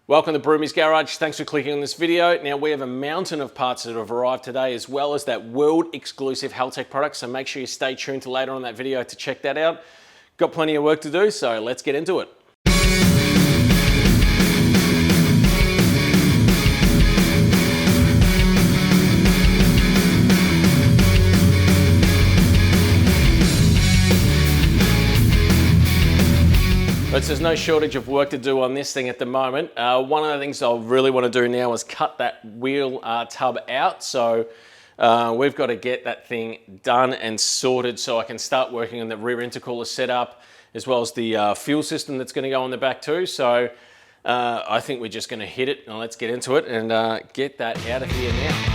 Welcome to Broomy's Garage. Thanks for clicking on this video. Now we have a mountain of parts that have arrived today, as well as that world exclusive Haltech product. So make sure you stay tuned to later on that video to check that out. Got plenty of work to do, so let's get into it. But there's no shortage of work to do on this thing at the moment. One of the things I really want to do now is cut that wheel tub out. So we've got to get that thing done and sorted so I can start working on the rear intercooler setup, as well as the fuel system that's going to go on the back too. So I think we're just going to hit it, and let's get into it and get that out of here now.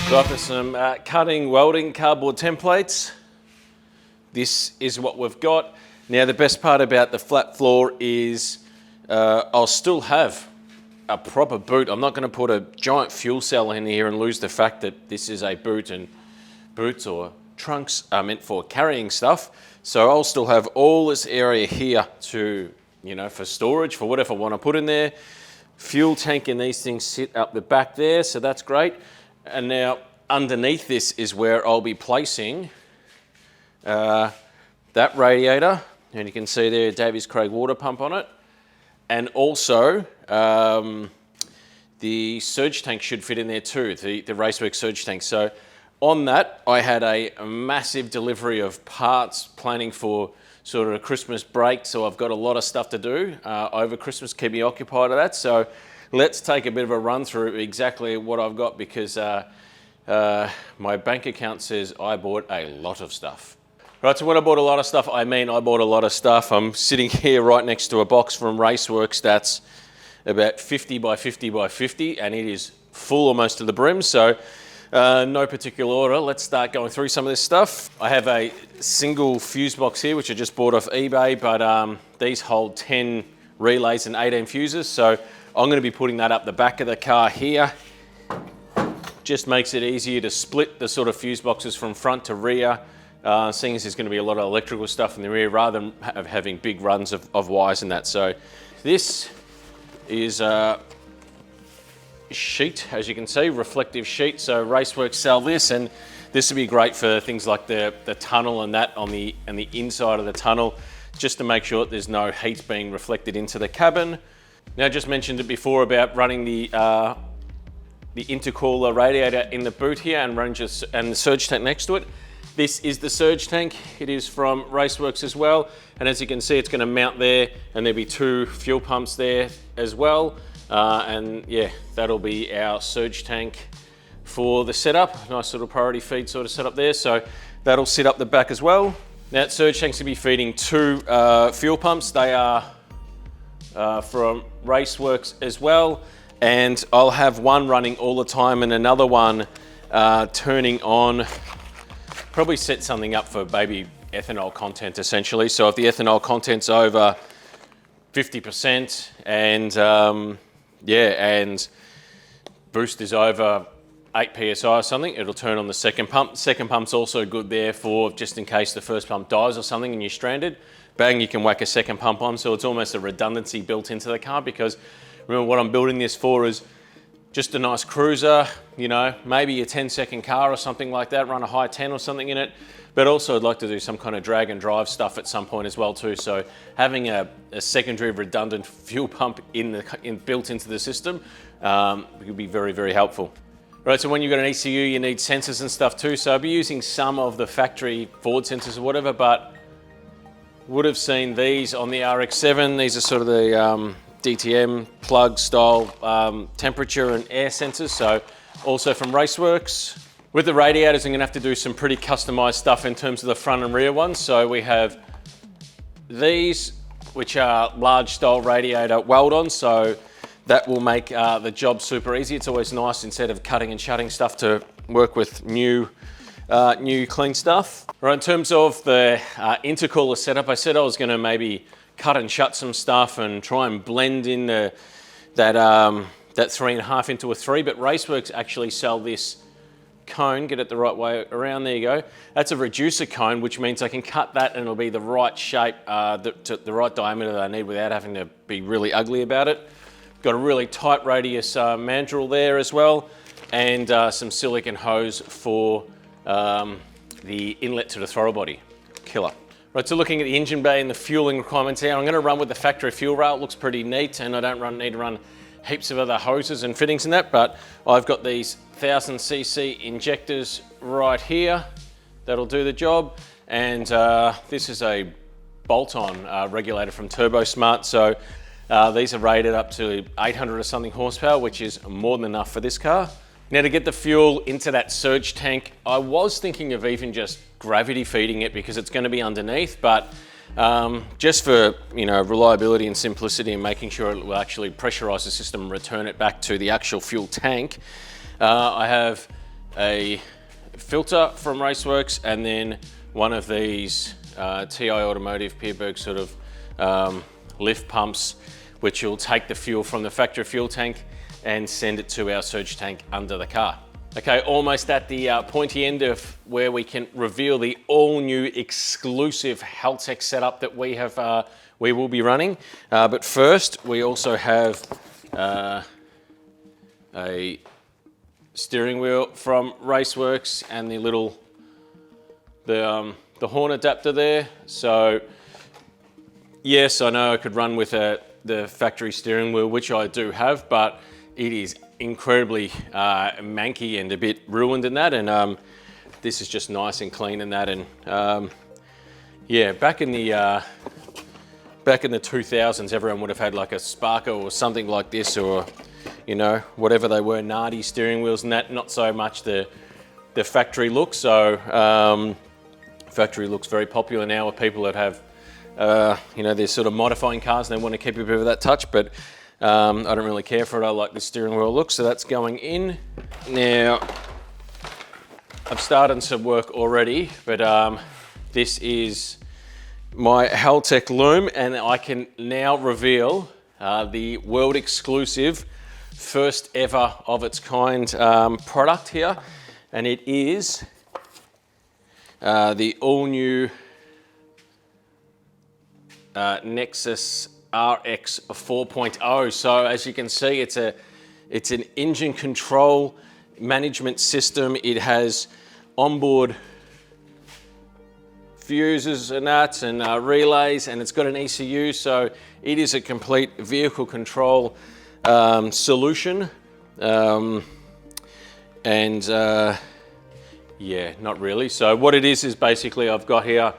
So after some cutting, welding, cardboard templates, this is what we've got. Now the best part about the flat floor is I'll still have a proper boot. I'm not going to put a giant fuel cell in here and lose the fact that this is a boot, and boots or trunks are meant for carrying stuff. So I'll still have all this area here to, for storage, for whatever I want to put in there. Fuel tank and these things sit up the back there, so that's great. And now underneath this is where I'll be placing that radiator, and you can see there Davies Craig water pump on it, and also the surge tank should fit in there too, the Raceworks surge tank. So on that I had a massive delivery of parts, planning for sort of a Christmas break, so I've got a lot of stuff to do over Christmas, keep me occupied with that. So let's take a bit of a run through exactly what I've got, because my bank account says I bought a lot of stuff. Right, so when I bought a lot of stuff, I mean I bought a lot of stuff. I'm sitting here right next to a box from Raceworks that's about 50 by 50 by 50, and it is full almost to the brim. So no particular order. Let's start going through some of this stuff. I have a single fuse box here, which I just bought off eBay, but these hold 10 relays and 18 fuses. So I'm going to be putting that up the back of the car here. Just makes it easier to split the sort of fuse boxes from front to rear, seeing as there's going to be a lot of electrical stuff in the rear rather than having big runs of wires and that. So this is a sheet, as you can see, reflective sheet. So Raceworks sell this, and this would be great for things like the tunnel and that on the inside of the tunnel, just to make sure that there's no heat being reflected into the cabin. Now, I just mentioned it before about running the intercooler radiator in the boot here and the surge tank next to it. This is the surge tank. It is from Raceworks as well. And as you can see, it's going to mount there, and there'll be 2 fuel pumps there as well. And yeah, that'll be our surge tank for the setup. Nice little priority feed sort of setup there. So that'll sit up the back as well. Now, that surge tank's going to be feeding 2 fuel pumps. They are from Raceworks as well. And I'll have one running all the time and another one turning on. Probably set something up for maybe ethanol content essentially. So if the ethanol content's over 50% and and boost is over 8 PSI or something, it'll turn on the second pump. Second pump's also good there for just in case the first pump dies or something and you're stranded. Bang, you can whack a second pump on. So it's almost a redundancy built into the car, because remember what I'm building this for is just a nice cruiser, maybe a 10-second car or something like that, run a high 10 or something in it. But also I'd like to do some kind of drag and drive stuff at some point as well too. So having a secondary redundant fuel pump built into the system would be very, very helpful. Right, so when you've got an ECU, you need sensors and stuff too. So I'll be using some of the factory Ford sensors or whatever, but would have seen these on the RX-7. These are sort of the DTM plug style temperature and air sensors, so also from Raceworks. With the radiators, I'm gonna have to do some pretty customized stuff in terms of the front and rear ones. So we have these, which are large style radiator weld-ons, so that will make the job super easy. It's always nice, instead of cutting and shutting stuff, to work with new clean stuff. Right, in terms of the intercooler setup, I said I was gonna maybe cut and shut some stuff and try and blend in that 3.5 into a 3, but Raceworks actually sell this cone, get it the right way around, there you go. That's a reducer cone, which means I can cut that and it'll be the right shape, the right diameter that I need without having to be really ugly about it. Got a really tight radius mandrel there as well, and some silicon hose for the inlet to the throttle body. Killer. Right, so looking at the engine bay and the fueling requirements here, I'm gonna run with the factory fuel rail. It looks pretty neat, and I don't need to run heaps of other hoses and fittings in that, but I've got these 1000cc injectors right here that'll do the job, and this is a bolt-on regulator from TurboSmart, so these are rated up to 800 or something horsepower, which is more than enough for this car. Now, to get the fuel into that surge tank, I was thinking of even just gravity feeding it, because it's going to be underneath, but just for reliability and simplicity and making sure it will actually pressurize the system and return it back to the actual fuel tank, I have a filter from Raceworks and then one of these TI Automotive Pierburg sort of lift pumps, which will take the fuel from the factory fuel tank and send it to our surge tank under the car. Okay, almost at the pointy end of where we can reveal the all new exclusive Haltech setup that we will be running. But first, we also have a steering wheel from Raceworks and the horn adapter there. So yes, I know I could run with the factory steering wheel, which I do have, but it is incredibly manky and a bit ruined in that, and this is just nice and clean in that. And yeah, back in the 2000s, everyone would have had like a Sparker or something like this, or whatever they were, Nardi steering wheels and that. Not so much the factory look. So factory looks very popular now with people that have they're sort of modifying cars and they want to keep a bit of that touch, but I don't really care for it. I like the steering wheel look, so that's going in. Now, I've started some work already, but this is my Haltech loom, and I can now reveal the world exclusive, first ever of its kind product here, and it is the all new Nexus RX 4.0. So as you can see, it's an engine control management system. It has onboard fuses and that, and relays, and it's got an ECU. So it is a complete vehicle control solution. Yeah, not really. So what it is basically, I've got here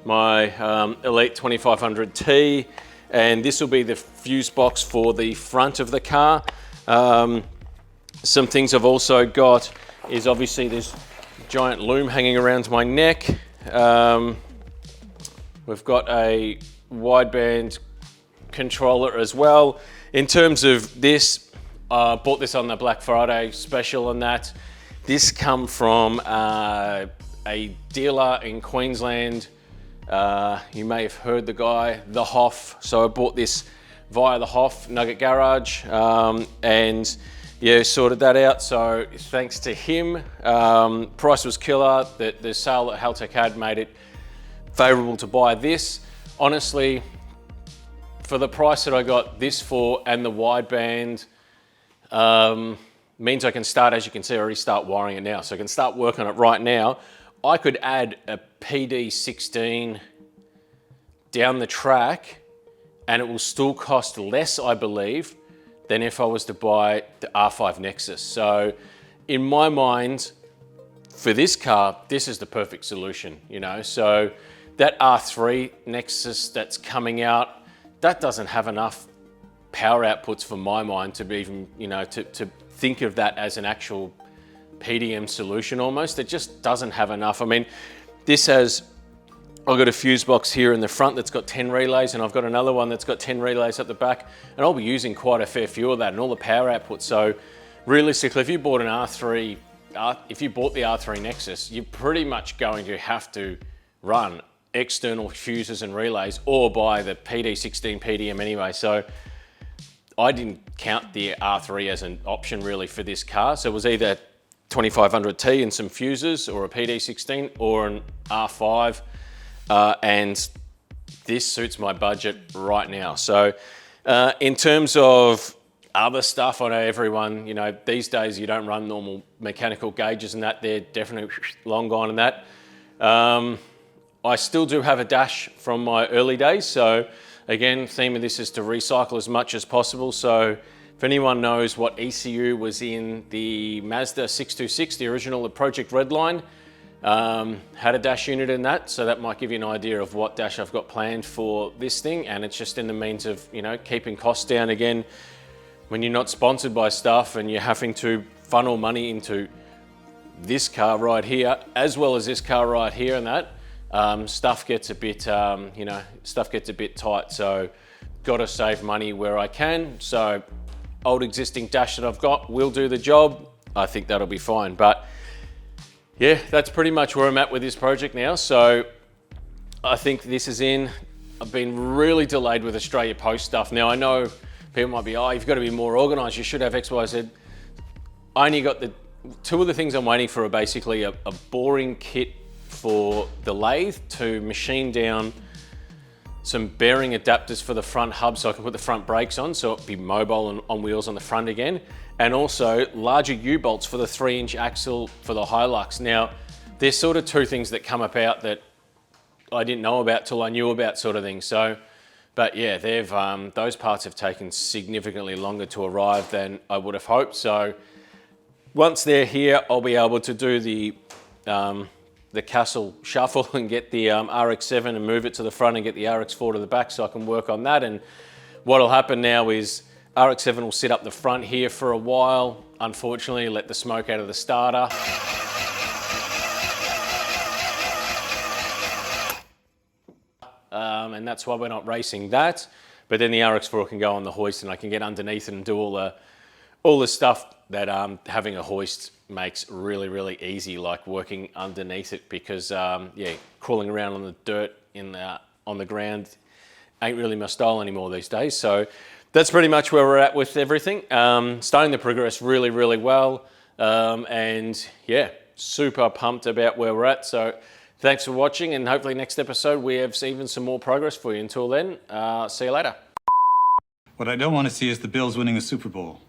my Elite 2500T, and this will be the fuse box for the front of the car. Some things I've also got is obviously this giant loom hanging around my neck. We've got a wideband controller as well. In terms of this, I bought this on the Black Friday special and that. This come from a dealer in Queensland. You may have heard the guy, The Hoff. So I bought this via The Hoff Nugget Garage, and yeah, sorted that out. So thanks to him, price was killer. The sale that Haltech had made it favorable to buy this. Honestly, for the price that I got this for and the wideband, means I can start, as you can see, I already start wiring it now. So I can start working on it right now. I could add a PD16 down the track and it will still cost less, I believe, than if I was to buy the R5 Nexus. So in my mind, for this car, this is the perfect solution, So that R3 Nexus that's coming out, that doesn't have enough power outputs for my mind to be even, to think of that as an actual PDM solution almost. It just doesn't have enough. I mean, this has, I've got a fuse box here in the front that's got 10 relays, and I've got another one that's got 10 relays at the back, and I'll be using quite a fair few of that and all the power outputs. So realistically, if you bought the R3 Nexus, you're pretty much going to have to run external fuses and relays or buy the PD16 PDM anyway. So I didn't count the R3 as an option really for this car. So it was either 2500T and some fuses, or a PD16, or an R5. And this suits my budget right now. So in terms of other stuff, I know everyone, these days you don't run normal mechanical gauges and that, they're definitely long gone and that. I still do have a dash from my early days. So again, theme of this is to recycle as much as possible. So if anyone knows what ECU was in the Mazda 626, the original, the Project Redline, had a dash unit in that, so that might give you an idea of what dash I've got planned for this thing. And it's just in the means of, keeping costs down. Again, when you're not sponsored by stuff and you're having to funnel money into this car right here, as well as this car right here and that, stuff gets a bit, stuff gets a bit tight. So got to save money where I can. So old existing dash that I've got will do the job. I think that'll be fine. But yeah, that's pretty much where I'm at with this project now. So I think this is in. I've been really delayed with Australia Post stuff. Now I know people might be, you've got to be more organized. You should have X, Y, Z. I only got two of the things I'm waiting for are basically a boring kit for the lathe to machine down some bearing adapters for the front hub so I can put the front brakes on, so it'll be mobile and on wheels on the front again. And also larger U-bolts for the 3-inch axle for the Hilux. Now, there's sort of two things that come about that I didn't know about till I knew about, sort of thing. So, but yeah, those parts have taken significantly longer to arrive than I would have hoped. So once they're here, I'll be able to do the Castle shuffle and get the RX-7 and move it to the front and get the RX-4 to the back, so I can work on that. And what'll happen now is RX-7 will sit up the front here for a while. Unfortunately, let the smoke out of the starter. And that's why we're not racing that. But then the RX-4 can go on the hoist and I can get underneath it and do all the stuff that having a hoist makes really, really easy, like working underneath it, because crawling around on the dirt on the ground ain't really my style anymore these days. So that's pretty much where we're at with everything. Starting to progress really, really well. And yeah, super pumped about where we're at. So thanks for watching, and hopefully next episode we have even some more progress for you. Until then, see you later. What I don't want to see is the Bills winning a Super Bowl.